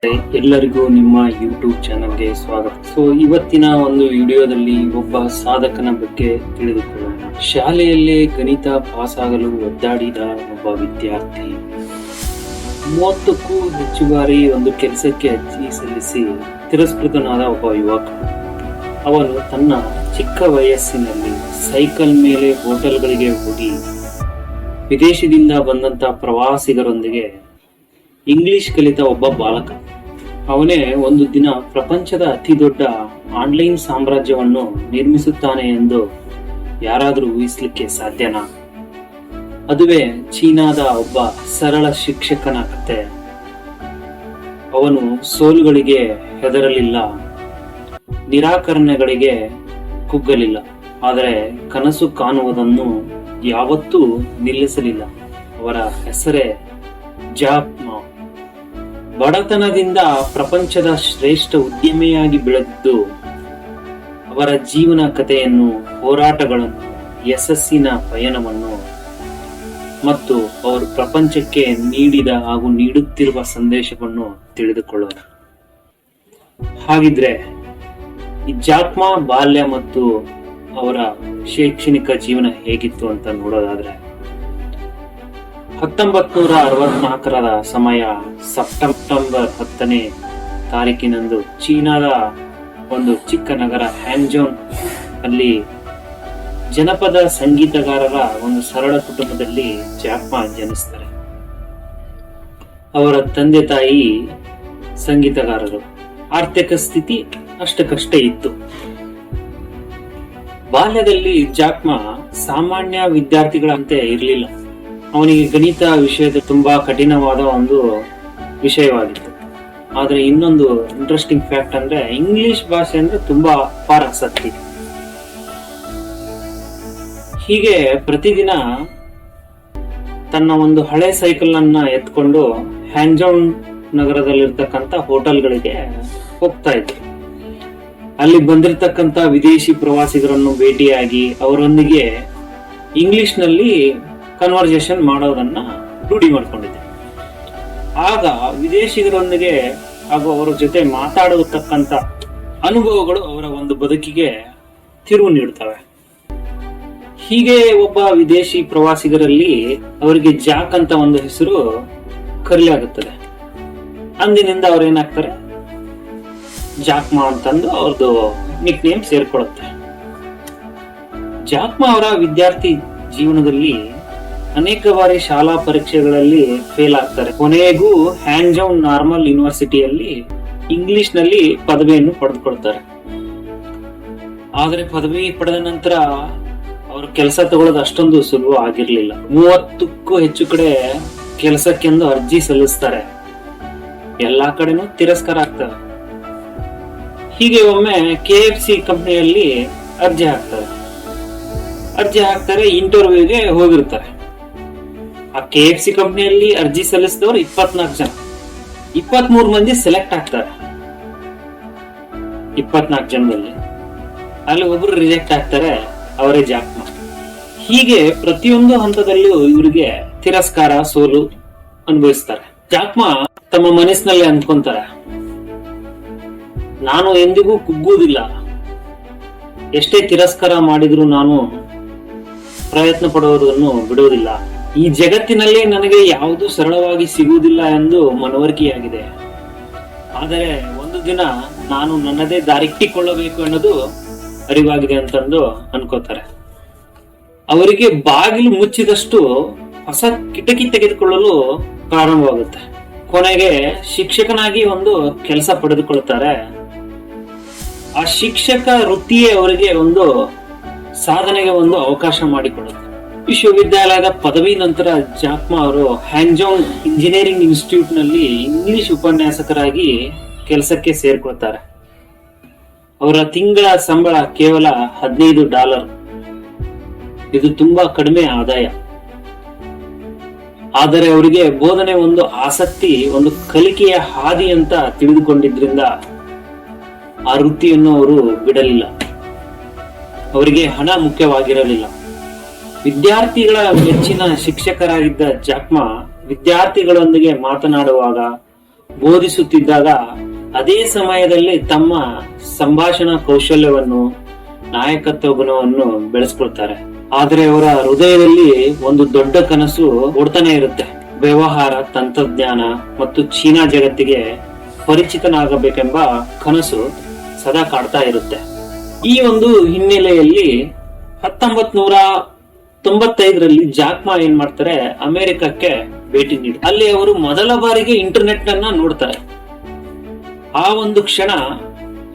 ಎಲ್ಲರಿಗೂ ನಿಮ್ಮ ಯೂಟ್ಯೂಬ್ ಚಾನಲ್ಗೆ ಸ್ವಾಗತ. ಇವತ್ತಿನ ಒಂದು ವಿಡಿಯೋದಲ್ಲಿ ಒಬ್ಬ ಸಾಧಕನ ಬಗ್ಗೆ ತಿಳಿದುಕೊಳ್ಳೋಣ. ಶಾಲೆಯಲ್ಲೇ ಗಣಿತ ಪಾಸ್ ಆಗಲು ಒದ್ದಾಡಿದ ಒಬ್ಬ ವಿದ್ಯಾರ್ಥಿ 30ಕ್ಕೂ ಹೆಚ್ಚು ಬಾರಿ ಒಂದು ಕೆಲಸಕ್ಕೆ ಅರ್ಜಿ ಸಲ್ಲಿಸಿ ತಿರಸ್ಕೃತನಾದ ಒಬ್ಬ ಯುವಕ. ಅವನು ತನ್ನ ಚಿಕ್ಕ ವಯಸ್ಸಿನಲ್ಲಿ ಸೈಕಲ್ ಮೇಲೆ ಹೋಟೆಲ್ಗಳಿಗೆ ಹೋಗಿ ವಿದೇಶದಿಂದ ಬಂದಂತ ಪ್ರವಾಸಿಗರೊಂದಿಗೆ ಇಂಗ್ಲಿಷ್ ಕಲಿತ ಒಬ್ಬ ಬಾಲಕ. ಅವನೇ ಒಂದು ದಿನ ಪ್ರಪಂಚದ ಅತಿ ದೊಡ್ಡ ಆನ್ಲೈನ್ ಸಾಮ್ರಾಜ್ಯವನ್ನು ನಿರ್ಮಿಸುತ್ತಾನೆ ಎಂದು ಯಾರಾದರೂ ಊಹಿಸಲಿಕ್ಕೆ ಸಾಧ್ಯನಾ? ಅದುವೇ ಚೀನಾದ ಒಬ್ಬ ಸರಳ ಶಿಕ್ಷಕನ ಕತೆ. ಅವನು ಸೋಲುಗಳಿಗೆ ಹೆದರಲಿಲ್ಲ, ನಿರಾಕರಣೆಗಳಿಗೆ ಕುಗ್ಗಲಿಲ್ಲ, ಆದರೆ ಕನಸು ಕಾಣುವುದನ್ನು ಯಾವತ್ತೂ ನಿಲ್ಲಿಸಲಿಲ್ಲ. ಅವರ ಹೆಸರೇ ಜಾಕ್ ಮಾ. ಬಡತನದಿಂದ ಪ್ರಪಂಚದ ಶ್ರೇಷ್ಠ ಉದ್ಯಮಿಯಾಗಿ ಬೆಳೆದಿದ್ದು ಅವರ ಜೀವನ ಕಥೆಯನ್ನು, ಹೋರಾಟಗಳನ್ನು, ಯಶಸ್ಸಿನ ಪಯಣವನ್ನು ಮತ್ತು ಅವರು ಪ್ರಪಂಚಕ್ಕೆ ನೀಡಿದ ಹಾಗೂ ನೀಡುತ್ತಿರುವ ಸಂದೇಶವನ್ನು ತಿಳಿದುಕೊಳ್ಳೋಣ. ಹಾಗಿದ್ರೆ ಈ ಜಾಕ್ ಮಾ ಬಾಲ್ಯ ಮತ್ತು ಅವರ ಶೈಕ್ಷಣಿಕ ಜೀವನ ಹೇಗಿತ್ತು ಅಂತ ನೋಡೋದಾದ್ರೆ, 1964ರ ಸಮಯ ಸೆಪ್ಟೆಂಬರ್ 10ನೇ ತಾರೀಕಿನಂದು ಚೀನಾದ ಒಂದು ಚಿಕ್ಕ ನಗರ ಹ್ಯಾಂಜೌನ್ ಅಲ್ಲಿ ಜನಪದ ಸಂಗೀತಗಾರರ ಒಂದು ಸರಳ ಕುಟುಂಬದಲ್ಲಿ ಜಾಕ್ ಮಾ ಜನಿಸ್ತಾರೆ. ಅವರ ತಂದೆ ತಾಯಿ ಸಂಗೀತಗಾರರು. ಆರ್ಥಿಕ ಸ್ಥಿತಿ ಅಷ್ಟಕ್ಕಷ್ಟೇ ಇತ್ತು. ಬಾಲ್ಯದಲ್ಲಿ ಜಾಕ್ ಮಾ ಸಾಮಾನ್ಯ ವಿದ್ಯಾರ್ಥಿಗಳಂತೆ ಇರಲಿಲ್ಲ. ಅವನಿಗೆ ಗಣಿತ ವಿಷಯದ ತುಂಬಾ ಕಠಿಣವಾದ ಒಂದು ವಿಷಯವಾಗಿತ್ತು. ಆದ್ರೆ ಇನ್ನೊಂದು ಇಂಟ್ರೆಸ್ಟಿಂಗ್ ಫ್ಯಾಕ್ಟ್ ಅಂದ್ರೆ ಇಂಗ್ಲಿಷ್ ಭಾಷೆ ಅಂದ್ರೆ ತುಂಬಾ ಅಪಾರ ಆಸಕ್ತಿ. ಹೀಗೆ ಪ್ರತಿದಿನ ತನ್ನ ಒಂದು ಹಳೆ ಸೈಕಲ್ ಅನ್ನ ಎತ್ಕೊಂಡು ಹ್ಯಾಂಜೌನ್ ನಗರದಲ್ಲಿರ್ತಕ್ಕಂಥ ಹೋಟೆಲ್ಗಳಿಗೆ ಹೋಗ್ತಾ ಇದ್ರು. ಅಲ್ಲಿ ಬಂದಿರತಕ್ಕಂತ ವಿದೇಶಿ ಪ್ರವಾಸಿಗರನ್ನು ಭೇಟಿಯಾಗಿ ಅವರೊಂದಿಗೆ ಇಂಗ್ಲಿಷ್ ನಲ್ಲಿ ಕನ್ವರ್ಸೇಷನ್ ಮಾಡೋದನ್ನ ರೂಢಿ ಮಾಡ್ಕೊಂಡಿದ್ದೆ. ಆಗ ವಿದೇಶಿಗರೊಂದಿಗೆ ಹಾಗೂ ಅವರ ಜೊತೆ ಮಾತಾಡತಕ್ಕಂತ ಅನುಭವಗಳು ಅವರ ಒಂದು ಬದುಕಿಗೆ ತಿರುವು ನೀಡುತ್ತವೆ. ಹೀಗೆ ಒಬ್ಬ ವಿದೇಶಿ ಪ್ರವಾಸಿಗರಲ್ಲಿ ಅವರಿಗೆ ಜಾಕ್ ಅಂತ ಒಂದು ಹೆಸರು ಕರೆಯಲಾಗುತ್ತದೆ. ಅಂದಿನಿಂದ ಅವ್ರು ಏನಾಗ್ತಾರೆ, ಜಾಕ್ ಮಾ ಅಂತಂದು ಅವ್ರದ್ದು ನಿಕ್ ನೇಮ್ ಸೇರ್ಕೊಳ್ಳುತ್ತೆ. ಜಾಕ್ ಮಾ ಅವರ ವಿದ್ಯಾರ್ಥಿ ಜೀವನದಲ್ಲಿ ಅನೇಕ ಬಾರಿ ಶಾಲಾ ಪರೀಕ್ಷೆಗಳಲ್ಲಿ ಫೇಲ್ ಆಗ್ತಾರೆ. ಕೊನೆಗೂ ಹ್ಯಾಂಜೌನ್ ನಾರ್ಮಲ್ ಯೂನಿವರ್ಸಿಟಿಯಲ್ಲಿ ಇಂಗ್ಲಿಷ್ ನಲ್ಲಿ ಪದವಿಯನ್ನು ಪಡೆದುಕೊಳ್ತಾರೆ. ಆದ್ರೆ ಪದವಿ ಪಡೆದ ನಂತರ ಅವರು ಕೆಲಸ ತಗೊಳ್ಳೋದು ಅಷ್ಟೊಂದು ಸುಲಭ ಆಗಿರ್ಲಿಲ್ಲ. 30ಕ್ಕೂ ಹೆಚ್ಚು ಕಡೆ ಕೆಲಸಕ್ಕೆಂದು ಅರ್ಜಿ ಸಲ್ಲಿಸ್ತಾರೆ. ಎಲ್ಲಾ ಕಡೆನೂ ತಿರಸ್ಕಾರ ಆಗ್ತವೆ. ಹೀಗೆ ಒಮ್ಮೆ KFC ಕಂಪನಿಯಲ್ಲಿ ಅರ್ಜಿ ಹಾಕ್ತಾರೆ. ಇಂಟರ್ವ್ಯೂಗೆ ಹೋಗಿರ್ತಾರೆ. ಆ KFC ಕಂಪನಿಯಲ್ಲಿ ಅರ್ಜಿ ಸಲ್ಲಿಸಿದವರು 24 ಜನ. 23 ಮಂದಿ ಸೆಲೆಕ್ಟ್ ಆಗ್ತಾರೆ. 24 ಜನದಲ್ಲಿ ಅಲ್ಲಿ ಒಬ್ರು ರಿಜೆಕ್ಟ್ ಆಗ್ತಾರೆ, ಅವರೇ ಜಾಕ್ ಮಾ. ಹೀಗೆ ಪ್ರತಿಯೊಂದು ಹಂತದಲ್ಲೂ ಇವರಿಗೆ ತಿರಸ್ಕಾರ, ಸೋಲು ಅನುಭವಿಸ್ತಾರೆ. ಜಾಕ್ ಮಾ ತಮ್ಮ ಮನಸ್ಸಿನಲ್ಲಿ ಅನ್ಕೊಂತಾರೆ, ನಾನು ಎಂದಿಗೂ ಕುಗ್ಗುವುದಿಲ್ಲ. ಎಷ್ಟೇ ತಿರಸ್ಕಾರ ಮಾಡಿದ್ರು ನಾನು ಪ್ರಯತ್ನ ಪಡುವುದನ್ನು ಬಿಡುವುದಿಲ್ಲ. ಈ ಜಗತ್ತಿನಲ್ಲಿ ನನಗೆ ಯಾವುದು ಸರಳವಾಗಿ ಸಿಗುವುದಿಲ್ಲ ಎಂದು ಮನವರಿಕೆಯಾಗಿದೆ. ಆದರೆ ಒಂದು ದಿನ ನಾನು ನನ್ನದೇ ದಾರಿಟ್ಟಿಕೊಳ್ಳಬೇಕು ಅನ್ನೋದು ಅರಿವಾಗಿದೆ ಅಂತಂದು ಅನ್ಕೋತಾರೆ. ಅವರಿಗೆ ಬಾಗಿಲು ಮುಚ್ಚಿದಷ್ಟು ಹೊಸ ಕಿಟಕಿ ತೆಗೆದುಕೊಳ್ಳಲು ಪ್ರಾರಂಭವಾಗುತ್ತೆ. ಕೊನೆಗೆ ಶಿಕ್ಷಕನಾಗಿ ಒಂದು ಕೆಲಸ ಪಡೆದುಕೊಳ್ಳುತ್ತಾರೆ. ಆ ಶಿಕ್ಷಕ ವೃತ್ತಿಯೇ ಅವರಿಗೆ ಒಂದು ಸಾಧನೆಗೆ ಒಂದು ಅವಕಾಶ ಮಾಡಿಕೊಡುತ್ತೆ. ವಿಶ್ವವಿದ್ಯಾಲಯದ ಪದವಿ ನಂತರ ಜಾಕ್ ಮಾ ಅವರು ಹ್ಯಾಂಜೌನ್ ಇಂಜಿನಿಯರಿಂಗ್ ಇನ್ಸ್ಟಿಟ್ಯೂಟ್ ನಲ್ಲಿ ಇಂಗ್ಲಿಷ್ ಉಪನ್ಯಾಸಕರಾಗಿ ಕೆಲಸಕ್ಕೆ ಸೇರ್ಕೊಳ್ತಾರೆ. ಅವರ ತಿಂಗಳ ಸಂಬಳ ಕೇವಲ $15. ಇದು ತುಂಬಾ ಕಡಿಮೆ ಆದಾಯ. ಆದರೆ ಅವರಿಗೆ ಬೋಧನೆ ಒಂದು ಆಸಕ್ತಿ, ಒಂದು ಕಲಿಕೆಯ ಹಾದಿ ಅಂತ ತಿಳಿದುಕೊಂಡಿದ್ರಿಂದ ಆ ವೃತ್ತಿಯನ್ನು ಅವರು ಬಿಡಲಿಲ್ಲ. ಅವರಿಗೆ ಹಣ ಮುಖ್ಯವಾಗಿರಲಿಲ್ಲ. ವಿದ್ಯಾರ್ಥಿಗಳ ಮೆಚ್ಚಿನ ಶಿಕ್ಷಕರಾಗಿದ್ದ ಜಾಕ್ ಮಾ ವಿದ್ಯಾರ್ಥಿಗಳೊಂದಿಗೆ ಮಾತನಾಡುವಾಗ ಬೋಧಿಸುತ್ತಿದ್ದಾಗ ಅದೇ ಸಮಯದಲ್ಲಿ ತಮ್ಮ ಸಂಭಾಷಣಾ ಕೌಶಲ್ಯವನ್ನು, ನಾಯಕತ್ವ ಗುಣವನ್ನು ಬೆಳೆಸ್ಕೊಳ್ತಾರೆ. ಆದ್ರೆ ಅವರ ಹೃದಯದಲ್ಲಿ ಒಂದು ದೊಡ್ಡ ಕನಸು ಓಡ್ತಾನೆ ಇರುತ್ತೆ. ವ್ಯವಹಾರ, ತಂತ್ರಜ್ಞಾನ ಮತ್ತು ಚೀನಾ ಜಗತ್ತಿಗೆ ಪರಿಚಿತನಾಗಬೇಕೆಂಬ ಕನಸು ಸದಾ ಕಾಡ್ತಾ ಇರುತ್ತೆ. ಈ ಒಂದು ಹಿನ್ನೆಲೆಯಲ್ಲಿ 1995ರಲ್ಲಿ ಜಾಕ್ ಮಾ ಏನ್ ಮಾಡ್ತಾರೆ, ಅಮೆರಿಕಕ್ಕೆ ಭೇಟಿ ನೀಡಿ ಅಲ್ಲಿ ಅವರು ಮೊದಲ ಬಾರಿಗೆ ಇಂಟರ್ನೆಟ್ ಅನ್ನ ನೋಡ್ತಾರೆ. ಆ ಒಂದು ಕ್ಷಣ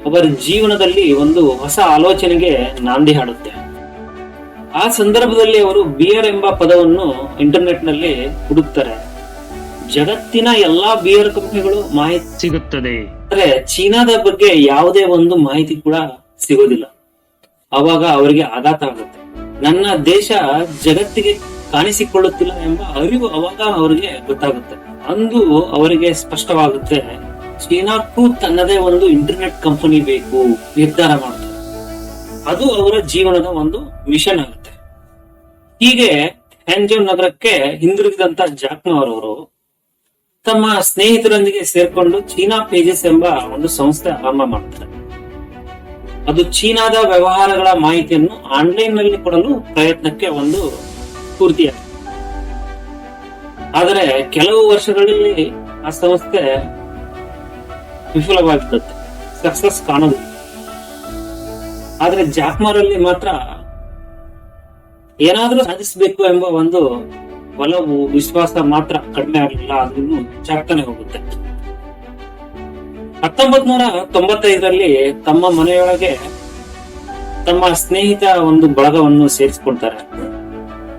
ಅವರ ಜೀವನದಲ್ಲಿ ಒಂದು ಹೊಸ ಆಲೋಚನೆಗೆ ನಾಂದಿ ಹಾಡುತ್ತೆ. ಆ ಸಂದರ್ಭದಲ್ಲಿ ಅವರು ಬಿಯರ್ ಎಂಬ ಪದವನ್ನು ಇಂಟರ್ನೆಟ್ ನಲ್ಲಿ ಹುಡುಕ್ತಾರೆ. ಜಗತ್ತಿನ ಎಲ್ಲಾ ಬಿಯರ್ ಕಂಪನಿಗಳು ಮಾಹಿತಿ ಸಿಗುತ್ತದೆ, ಆದ್ರೆ ಚೀನಾದ ಬಗ್ಗೆ ಯಾವುದೇ ಒಂದು ಮಾಹಿತಿ ಕೂಡ ಸಿಗೋದಿಲ್ಲ. ಅವಾಗ ಅವರಿಗೆ ಆಘಾತ ಆಗುತ್ತೆ. ನನ್ನ ದೇಶ ಜಗತ್ತಿಗೆ ಕಾಣಿಸಿಕೊಳ್ಳುತ್ತಿಲ್ಲ ಎಂಬ ಅರಿವು ಅವಾಗ ಅವರಿಗೆ ಗೊತ್ತಾಗುತ್ತೆ. ಅಂದು ಅವರಿಗೆ ಸ್ಪಷ್ಟವಾಗುತ್ತೆ, ಚೀನಾಕ್ಕೂ ತನ್ನದೇ ಒಂದು ಇಂಟರ್ನೆಟ್ ಕಂಪನಿ ಬೇಕು ನಿರ್ಧಾರ ಮಾಡ್ತಾರೆ. ಅದು ಅವರ ಜೀವನದ ಒಂದು ಮಿಷನ್ ಆಗುತ್ತೆ. ಹೀಗೆ ಹ್ಯಾಂಜೌ ನಗರಕ್ಕೆ ಹಿಂದಿರುಗಿದಂತ ಜಾಕ್ ಮಾ ಅವರವರು ತಮ್ಮ ಸ್ನೇಹಿತರೊಂದಿಗೆ ಸೇರ್ಕೊಂಡು ಚೀನಾ ಪೇಜಸ್ ಎಂಬ ಒಂದು ಸಂಸ್ಥೆ ಆರಂಭ ಮಾಡ್ತಾರೆ. ಅದು ಚೀನಾದ ವ್ಯವಹಾರಗಳ ಮಾಹಿತಿಯನ್ನು ಆನ್ಲೈನ್ ನಲ್ಲಿ ಕೊಡಲು ಪ್ರಯತ್ನಕ್ಕೆ ಒಂದು ಸ್ಫೂರ್ತಿಯಾಗಿದೆ. ಆದರೆ ಕೆಲವು ವರ್ಷಗಳಲ್ಲಿ ಆ ಸಂಸ್ಥೆ ವಿಫಲವಾಗಿರುತ್ತೆ, ಸಕ್ಸಸ್ ಕಾಣೋದಿಲ್ಲ. ಆದ್ರೆ ಜಾಕ್ಮಾರಲ್ಲಿ ಮಾತ್ರ ಏನಾದ್ರೂ ಸಾಧಿಸಬೇಕು ಎಂಬ ಒಂದು ಒಲವು, ವಿಶ್ವಾಸ ಮಾತ್ರ ಕಡಿಮೆ ಆಗಲಿಲ್ಲ, ಅದನ್ನು ಹೆಚ್ಚಾಗ್ತಾನೆ ಹೋಗುತ್ತೆ. 1995ರಲ್ಲಿ ತಮ್ಮ ಮನೆಯೊಳಗೆ ತಮ್ಮ ಸ್ನೇಹಿತ ಒಂದು ಬಳಗವನ್ನು ಸೇರಿಸಿಕೊಳ್ತಾರೆ.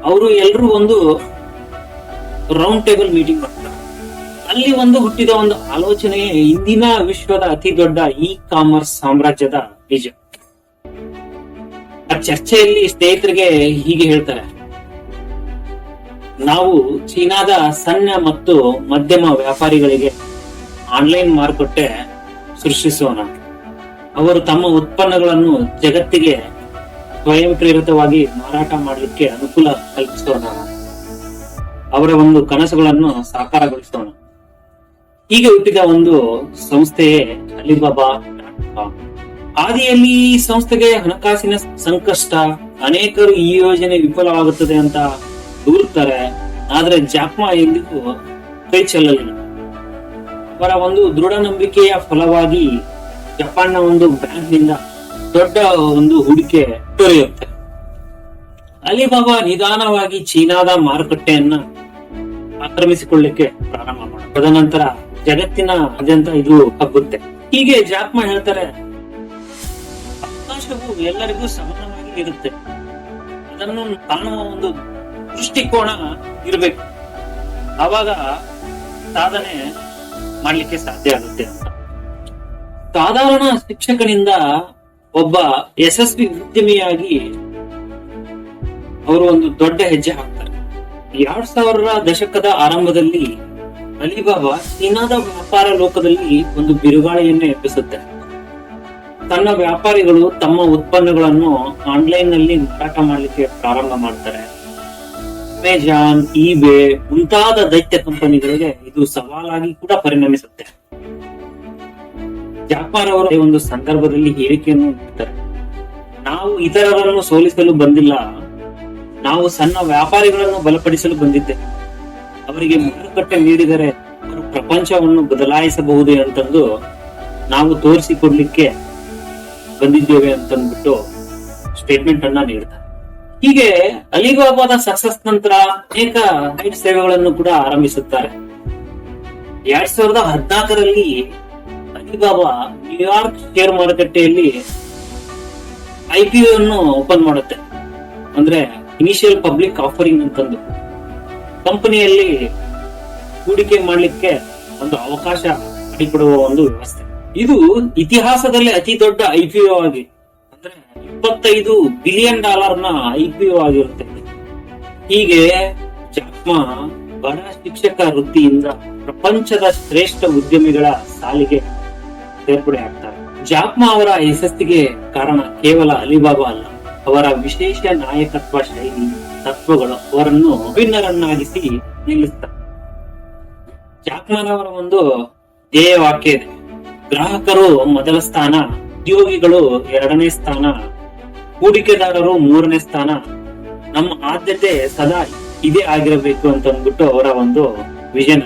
ಅವರು ಎಲ್ಲರೂ ಒಂದು ರೌಂಡ್ ಟೇಬಲ್ ಮೀಟಿಂಗ್ ಮಾಡ್ತಾರೆ. ಅಲ್ಲಿ ಒಂದು ಹುಟ್ಟಿದ ಒಂದು ಆಲೋಚನೆ ಇಂದಿನ ವಿಶ್ವದ ಅತಿ ದೊಡ್ಡ ಇ ಕಾಮರ್ಸ್ ಸಾಮ್ರಾಜ್ಯದ ಬೀಜ. ಆ ಚರ್ಚೆಯಲ್ಲಿ ಸ್ನೇಹಿತರಿಗೆ ಹೀಗೆ ಹೇಳ್ತಾರೆ, ನಾವು ಚೀನಾದ ಸಣ್ಣ ಮತ್ತು ಮಧ್ಯಮ ವ್ಯಾಪಾರಿಗಳಿಗೆ ಆನ್ಲೈನ್ ಮಾರುಕಟ್ಟೆ ಸೃಷ್ಟಿಸೋಣ. ಅವರು ತಮ್ಮ ಉತ್ಪನ್ನಗಳನ್ನು ಜಗತ್ತಿಗೆ ಸ್ವಯಂ ಪ್ರೇರಿತವಾಗಿ ಮಾರಾಟ ಮಾಡಲಿಕ್ಕೆ ಅನುಕೂಲ ಕಲ್ಪಿಸೋಣ. ಅವರ ಒಂದು ಕನಸುಗಳನ್ನು ಸಾಕಾರಗೊಳಿಸೋಣ. ಹೀಗೆ ಹುಟ್ಟಿದ ಒಂದು ಸಂಸ್ಥೆಯೇ ಅಲಿಬಾಬಾ. ಆದಿಯಲ್ಲಿ ಈ ಸಂಸ್ಥೆಗೆ ಹಣಕಾಸಿನ ಸಂಕಷ್ಟ, ಅನೇಕರು ಈ ಯೋಜನೆ ವಿಫಲವಾಗುತ್ತದೆ ಅಂತ ದೂರುತ್ತಾರೆ. ಆದ್ರೆ ಜಾಕ್ ಮಾ ಎಂದಿಗೂ ಕೈ ಚೆಲ್ಲಲಿಲ್ಲ. ಅವರ ಒಂದು ದೃಢ ನಂಬಿಕೆಯ ಫಲವಾಗಿ ಜಪಾನ್ನ ಒಂದು ಬ್ಯಾಂಕ್ ನಿಂದ ದೊಡ್ಡ ಒಂದು ಹೂಡಿಕೆ ದೊರೆಯುತ್ತೆ. ಅಲಿಬಾಬಾ ನಿಧಾನವಾಗಿ ಚೀನಾದ ಮಾರುಕಟ್ಟೆಯನ್ನ ಆಕ್ರಮಿಸಿಕೊಳ್ಳಿಕ್ಕೆ ಪ್ರಾರಂಭ ಮಾಡುತ್ತೆ. ತದನಂತರ ಜಗತ್ತಿನಾದ್ಯಂತ ಇದು ಹಬ್ಬುತ್ತೆ. ಹೀಗೆ ಜಾಕ್ ಮಾ ಹೇಳ್ತಾರೆ, ಅವಕಾಶವು ಎಲ್ಲರಿಗೂ ಸಮಾನವಾಗಿ ಇರುತ್ತೆ, ಅದನ್ನು ಕಾಣುವ ಒಂದು ದೃಷ್ಟಿಕೋನ ಇರಬೇಕು, ಆವಾಗ ಸಾಧನೆ ಮಾಡ್ಲಿಕ್ಕೆ ಸಾಧ್ಯ ಆಗುತ್ತೆ ಅಂತ. ಸಾಧಾರಣ ಶಿಕ್ಷಕನಿಂದ ಒಬ್ಬ ಯಶಸ್ವಿ ಉದ್ಯಮಿಯಾಗಿ ಅವರು ಒಂದು ದೊಡ್ಡ ಹೆಜ್ಜೆ ಹಾಕ್ತಾರೆ. 2000ರ ದಶಕದ ಆರಂಭದಲ್ಲಿ ಅಲಿಬಾಬಾ ಚೀನಾದ ವ್ಯಾಪಾರ ಲೋಕದಲ್ಲಿ ಒಂದು ಬಿರುಗಾಳಿಯನ್ನೇ ಎಬ್ಬಿಸುತ್ತೆ. ತನ್ನ ವ್ಯಾಪಾರಿಗಳು ತಮ್ಮ ಉತ್ಪನ್ನಗಳನ್ನು ಆನ್ಲೈನ್ ನಲ್ಲಿ ಮಾರಾಟ ಮಾಡಲಿಕ್ಕೆ ಪ್ರಾರಂಭ ಮಾಡ್ತಾರೆ. ಅಮೆಜಾನ್, ಇಬೇ ಮುಂತಾದ ದೈತ್ಯ ಕಂಪನಿಗಳಿಗೆ ಇದು ಸವಾಲಾಗಿ ಕೂಡ ಪರಿಣಮಿಸುತ್ತೆ. ಜಾಕ್ಮಾರ್ ಅವರ ಒಂದು ಸಂದರ್ಭದಲ್ಲಿ ಹೇಳಿಕೆಯನ್ನು ನೀಡುತ್ತಾರೆ, ನಾವು ಇತರರನ್ನು ಸೋಲಿಸಲು ಬಂದಿಲ್ಲ, ನಾವು ಸಣ್ಣ ವ್ಯಾಪಾರಿಗಳನ್ನು ಬಲಪಡಿಸಲು ಬಂದಿದ್ದೇವೆ. ಅವರಿಗೆ ಮಾರುಕಟ್ಟೆ ನೀಡಿದರೆ ಅವರು ಪ್ರಪಂಚವನ್ನು ಬದಲಾಯಿಸಬಹುದು ಅಂತಂದು ನಾವು ತೋರಿಸಿಕೊಡ್ಲಿಕ್ಕೆ ಬಂದಿದ್ದೇವೆ ಅಂತಂದ್ಬಿಟ್ಟು ಸ್ಟೇಟ್ಮೆಂಟ್ ಅನ್ನ ನೀಡ್ತಾರೆ. ಹೀಗೆ ಅಲಿಬಾಬಾದ ಸಕ್ಸಸ್ ನಂತರ ಅನೇಕ ನೈಟ್ ಸೇವೆಗಳನ್ನು ಕೂಡ ಆರಂಭಿಸುತ್ತಾರೆ. 2014ರಲ್ಲಿ ಅಲಿಬಾಬಾ ನ್ಯೂಯಾರ್ಕ್ ಶೇರ್ ಮಾರುಕಟ್ಟೆಯಲ್ಲಿ IPO ಅನ್ನು ಓಪನ್ ಮಾಡುತ್ತೆ. ಅಂದ್ರೆ ಇನಿಷಿಯಲ್ ಪಬ್ಲಿಕ್ ಆಫರಿಂಗ್ ಅಂತಂದು ಕಂಪನಿಯಲ್ಲಿ ಹೂಡಿಕೆ ಮಾಡಲಿಕ್ಕೆ ಒಂದು ಅವಕಾಶ ಮಾಡಿಕೊಡುವ ಒಂದು ವ್ಯವಸ್ಥೆ. ಇದು ಇತಿಹಾಸದಲ್ಲಿ ಅತಿ ದೊಡ್ಡ IPO ಆಗಿ, ಅಂದ್ರೆ $25 ಬಿಲಿಯನ್ IPO ಆಗಿರುತ್ತೆ. ಹೀಗೆ ಜಾಕ್ ಮಾ ಬಡ ಶಿಕ್ಷಕ ವೃತ್ತಿಯಿಂದ ಪ್ರಪಂಚದ ಶ್ರೇಷ್ಠ ಉದ್ಯಮಿಗಳ ಸಾಲಿಗೆ ಸೇರ್ಪಡೆ ಆಗ್ತಾರೆ. ಜಾಕ್ ಮಾ ಅವರ ಯಶಸ್ಸಿಗೆ ಕಾರಣ ಕೇವಲ ಅಲಿಬಾಬಾ ಅಲ್ಲ, ಅವರ ವಿಶೇಷ ನಾಯಕತ್ವ ಶೈಲಿ, ತತ್ವಗಳು ಅವರನ್ನು ವಿಭಿನ್ನರನ್ನಾಗಿಸಿ ನಿಲ್ಲಿಸ್ತಾರೆ. ಜಾಕ್ ಮಾ ಅವರ ಒಂದು ಧ್ಯೇಯ ವಾಕ್ಯ ಇದೆ. ಗ್ರಾಹಕರು ಮೊದಲ ಸ್ಥಾನ, ಉದ್ಯೋಗಿಗಳು 2ನೇ ಸ್ಥಾನ, ಹೂಡಿಕೆದಾರರು 3ನೇ ಸ್ಥಾನ. ನಮ್ಮ ಆದ್ಯತೆ ಸದಾ ಇದೇ ಆಗಿರಬೇಕು ಅಂತ ಅಂದ್ಬಿಟ್ಟು ಅವರ ಒಂದು ವಿಷನ್.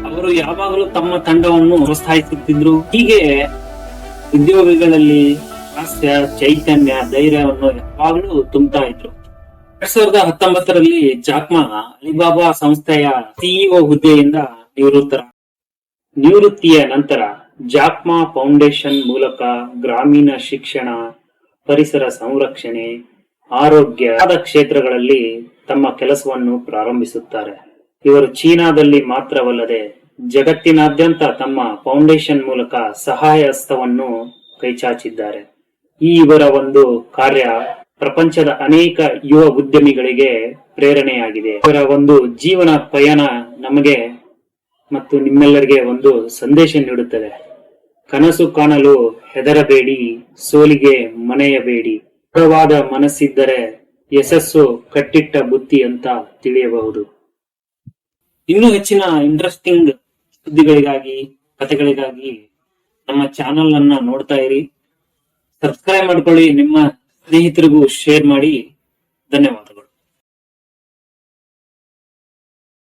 ಅವರು ಯಾವಾಗಲೂ ತಮ್ಮ ತಂಡವನ್ನು ಪ್ರೋತ್ಸಾಹಿಸುತ್ತಿದ್ರು. ಹೀಗೆ ಉದ್ಯೋಗಿಗಳಲ್ಲಿ ಹಾಸ್ಯ, ಚೈತನ್ಯ, ಧೈರ್ಯವನ್ನು ಯಾವಾಗಲೂ ತುಂಬುತ್ತಾ ಇದ್ರು. 2019ರಲ್ಲಿ ಜಾಕ್ಮಾ ಅಲಿಬಾಬಾ ಸಂಸ್ಥೆಯ ಸಿಇಒ ಹುದ್ದೆಯಿಂದ ನಿವೃತ್ತಿಯ ನಂತರ ಜಾಕ್ಮಾ ಫೌಂಡೇಶನ್ ಮೂಲಕ ಗ್ರಾಮೀಣ ಶಿಕ್ಷಣ, ಪರಿಸರ ಸಂರಕ್ಷಣೆ, ಆರೋಗ್ಯದ ಕ್ಷೇತ್ರಗಳಲ್ಲಿ ತಮ್ಮ ಕೆಲಸವನ್ನು ಪ್ರಾರಂಭಿಸುತ್ತಾರೆ. ಇವರು ಚೀನಾದಲ್ಲಿ ಮಾತ್ರವಲ್ಲದೆ ಜಗತ್ತಿನಾದ್ಯಂತ ತಮ್ಮ ಫೌಂಡೇಶನ್ ಮೂಲಕ ಸಹಾಯ ಹಸ್ತವನ್ನು ಕೈಚಾಚಿದ್ದಾರೆ. ಈ ಇವರ ಒಂದು ಕಾರ್ಯ ಪ್ರಪಂಚದ ಅನೇಕ ಯುವ ಉದ್ಯಮಿಗಳಿಗೆ ಪ್ರೇರಣೆಯಾಗಿದೆ. ಇವರ ಒಂದು ಜೀವನ ಪಯಣ ನಮಗೆ ಮತ್ತು ನಿಮ್ಮೆಲ್ಲರಿಗೆ ಒಂದು ಸಂದೇಶ ನೀಡುತ್ತದೆ. ಕನಸು ಕಾಣಲು ಹೆದರಬೇಡಿ, ಸೋಲಿಗೆ ಮನೆಯಬೇಡಿ. ದೃಢವಾದ ಮನಸ್ಸಿದ್ದರೆ ಯಶಸ್ಸು ಕಟ್ಟಿಟ್ಟ ಬುತ್ತಿ ಅಂತ ತಿಳಿಯಬಹುದು. ಇನ್ನೂ ಹೆಚ್ಚಿನ ಇಂಟ್ರೆಸ್ಟಿಂಗ್ ಸುದ್ದಿಗಳಿಗಾಗಿ, ಕಥೆಗಳಿಗಾಗಿ ನಮ್ಮ ಚಾನೆಲ್ ಅನ್ನ ನೋಡ್ತಾ ಇರಿ. ಸಬ್ಸ್ಕ್ರೈಬ್ ಮಾಡ್ಕೊಳ್ಳಿ, ನಿಮ್ಮ ಸ್ನೇಹಿತರಿಗೂ ಶೇರ್ ಮಾಡಿ. ಧನ್ಯವಾದ.